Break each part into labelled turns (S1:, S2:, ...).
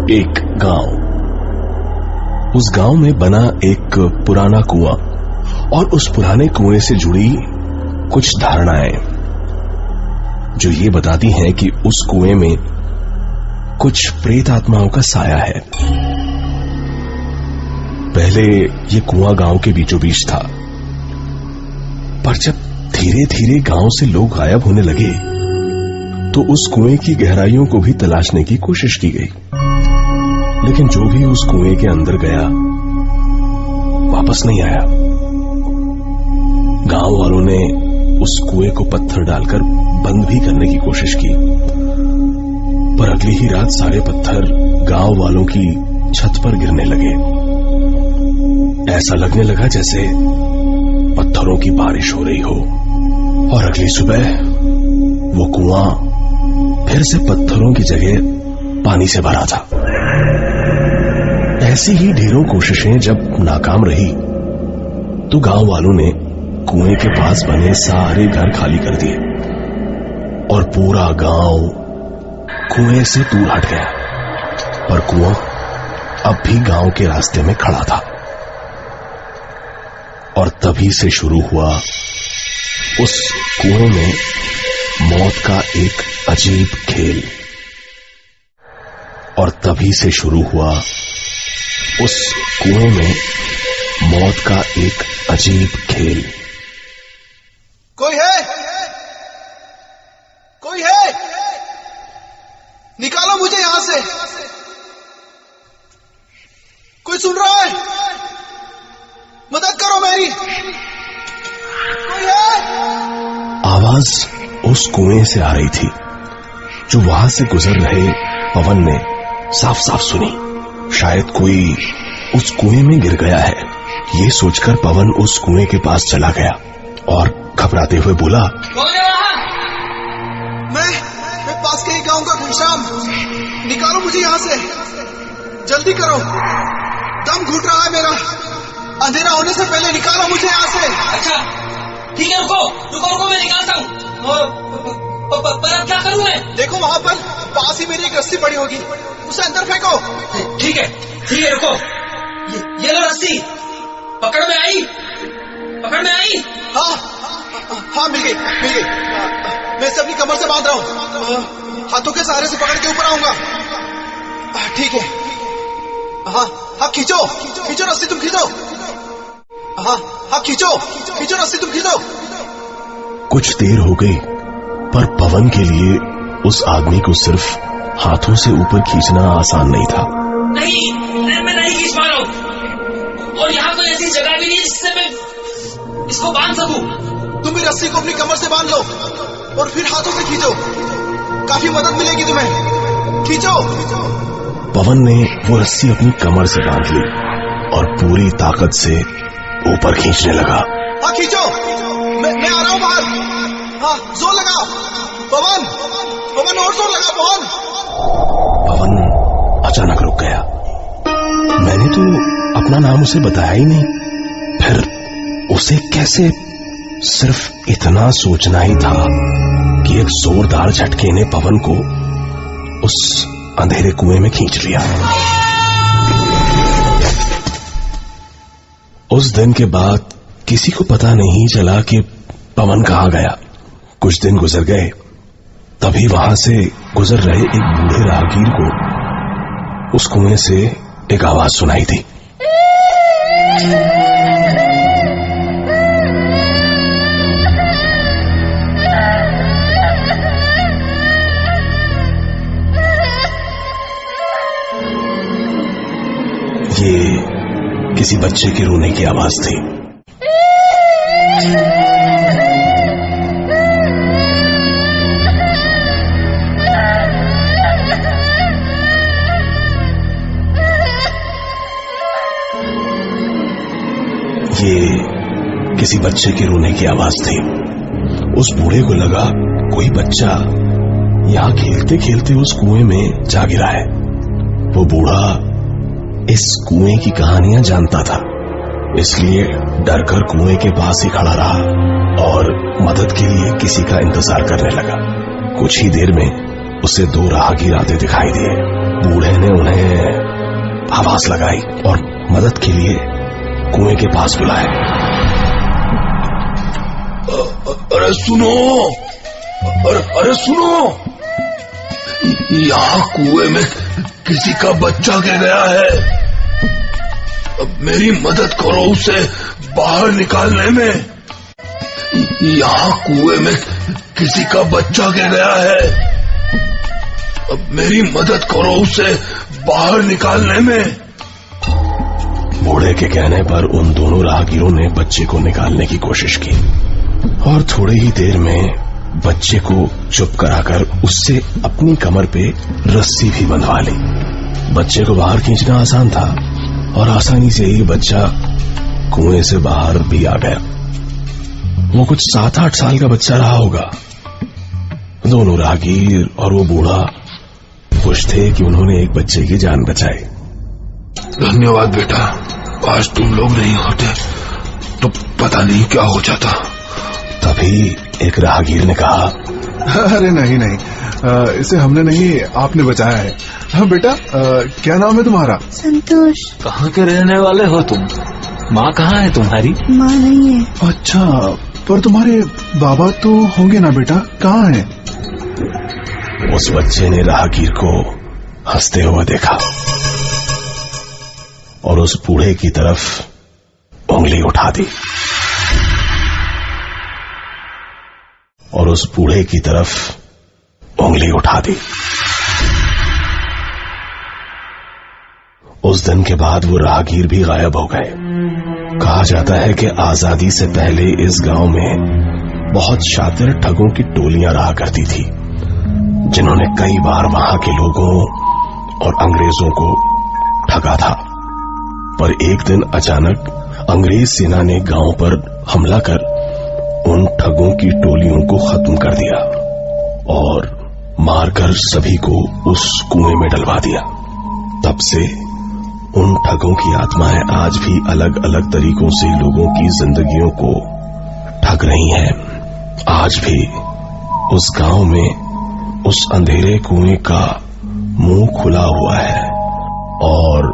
S1: एक गांव। उस गांव में बना एक पुराना कुआं और उस पुराने कुएं से जुड़ी कुछ धारणाएं जो ये बताती हैं कि उस कुएं में कुछ प्रेत आत्माओं का साया है। पहले ये कुआं गांव के बीचों बीच था, पर जब धीरे धीरे गांव से लोग गायब होने लगे तो उस कुएं की गहराइयों को भी तलाशने की कोशिश की गई, लेकिन जो भी उस कुएं के अंदर गया वापस नहीं आया। गांव वालों ने उस कुएं को पत्थर डालकर बंद भी करने की कोशिश की, पर अगली ही रात सारे पत्थर गांव वालों की छत पर गिरने लगे। ऐसा लगने लगा जैसे पत्थरों की बारिश हो रही हो। और अगली सुबह वो कुआं फिर से पत्थरों की जगह पानी से भरा था। ऐसी ही ढेरों कोशिशें जब नाकाम रही तो गांव वालों ने कुएं के पास बने सारे घर खाली कर दिए और पूरा गांव कुएं से दूर हट गया। पर कुआं अब भी गांव के रास्ते में खड़ा था। और तभी से शुरू हुआ उस कुएं में मौत का एक अजीब खेल। और तभी से शुरू हुआ उस कुएं में मौत का एक अजीब खेल।
S2: कोई है? कोई है? निकालो मुझे यहां से। कोई सुन रहा है? मदद करो मेरी। कोई है?
S1: आवाज उस कुएं से आ रही थी जो वहां से गुजर रहे पवन ने साफ साफ सुनी। शायद कोई उस कुएं में गिर गया है। ये सोचकर पवन उस कुएं के पास चला गया और घबराते हुए बोला,
S2: कौन है वहां? मैं पास के ही गांव का घनश्याम। निकालो मुझे यहाँ से, जल्दी करो, दम घुट रहा है मेरा। अंधेरा होने से पहले निकालो मुझे यहाँ से।
S3: अच्छा ठीक है, रुको मैं निकालता हूँ। पर अब क्या करूँ मैं?
S2: देखो वहां पर पास ही मेरी एक रस्सी पड़ी होगी, उसे अंदर फेंको।
S3: ठीक है रुको। ये लो रस्सी, पकड़ में आई?
S2: हाँ मिल गई। मैं इसे अपनी कमर से बांध रहा हूँ, हाथों के सहारे से पकड़ के ऊपर आऊंगा। ठीक है। हाँ खींचो रस्सी, तुम खींचो। हाँ खींचो रस्सी, तुम खींचो।
S1: कुछ देर हो गई, पर पवन के लिए उस आदमी को सिर्फ हाथों से ऊपर खींचना आसान नहीं था।
S3: नहीं, मैं नहीं खींच पा रहा हूँ, और यहाँ कोई ऐसी जगह भी नहीं जिससे मैं इसको बांध सकूं।
S2: तुम भी रस्सी को अपनी कमर से बांध लो और फिर हाथों से खींचो, काफी मदद मिलेगी तुम्हें। खींचो।
S1: पवन ने वो रस्सी अपनी कमर से बांध ली और पूरी ताकत से ऊपर खींचने लगा।
S2: हाँ खींचो, मैं आ रहा हूँ बाहर। हाँ जोर लगाओ पवन, और जोर लगाओ
S1: पवन अचानक रुक गया। मैंने तो अपना नाम उसे बताया ही नहीं, फिर उसे कैसे? सिर्फ इतना सोचना ही था कि एक जोरदार झटके ने पवन को उस अंधेरे कुएं में खींच लिया। उस दिन के बाद किसी को पता नहीं चला कि पवन कहाँ गया। कुछ दिन गुजर गए, तभी वहां से गुजर रहे एक बूढ़े राहगीर को उस कुएं से एक आवाज सुनाई थी। ये किसी बच्चे के रोने की आवाज थी। ये किसी बच्चे के रोने की आवाज थी। उस बूढ़े को लगा कोई बच्चा यहां खेलते खेलते उस कुएं में जा गिरा है। वो बूढ़ा इस कुएं की कहानियां जानता था, इसलिए डरकर कुएं के पास ही खड़ा रहा और मदद के लिए किसी का इंतजार करने लगा। कुछ ही देर में उसे दो राहगीर आते दिखाई दिए। बूढ़े ने उन्हें आवाज लगाई और मदद के लिए कुएं के पास बुलाया।
S4: अरे सुनो, अरे सुनो, यहाँ कुएं में किसी का बच्चा गिर गया है। अब मेरी मदद करो उसे बाहर निकालने में। यहाँ कुएं में किसी का बच्चा गिर गया है। अब मेरी मदद करो उसे बाहर निकालने में।
S1: बूढ़े के कहने पर उन दोनों राहगीरों ने बच्चे को निकालने की कोशिश की और थोड़ी ही देर में बच्चे को चुप कराकर उससे अपनी कमर पे रस्सी भी बंधवा ली। बच्चे को बाहर खींचना आसान था और आसानी से ही बच्चा कुएं से बाहर भी आ गया। वो कुछ 7-8 साल का बच्चा रहा होगा। दोनों राहगीर और वो बूढ़ा खुश थे कि उन्होंने एक बच्चे की जान बचाई।
S4: धन्यवाद बेटा, आज तुम लोग नहीं होते तो पता नहीं क्या हो जाता।
S1: तभी एक राहगीर ने कहा,
S5: अरे नहीं, इसे हमने नहीं, आपने बचाया है। हाँ बेटा, क्या नाम है तुम्हारा?
S6: संतोष।
S7: कहाँ के रहने वाले हो तुम? माँ कहाँ है तुम्हारी?
S6: माँ नहीं है।
S5: अच्छा, पर तुम्हारे बाबा तो होंगे ना बेटा, कहाँ हैं?
S1: उस बच्चे ने राहगीर को हंसते हुए देखा और उस बूढ़े की तरफ उंगली उठा दी उस दिन के बाद वो राहगीर भी गायब हो गए। कहा जाता है कि आजादी से पहले इस गांव में बहुत शातिर ठगों की टोलियां रहा करती थी, जिन्होंने कई बार वहां के लोगों और अंग्रेजों को ठगा था। पर एक दिन अचानक अंग्रेज सेना ने गांव पर हमला कर उन ठगों की टोलियों को खत्म कर दिया और मारकर सभी को उस कुएं में डलवा दिया। तब से उन ठगों की आत्माएं आज भी अलग अलग तरीकों से लोगों की जिंदगियों को ठग रही हैं। आज भी उस गांव में उस अंधेरे कुएं का मुंह खुला हुआ है और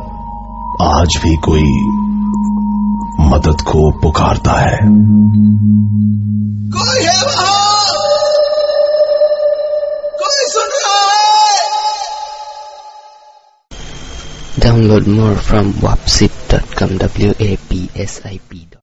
S1: आज भी कोई मदद को पुकारता है।
S2: कोई है वहां? कोई सुन रहा है?
S8: Download more from wapsip.com. WAPSIP.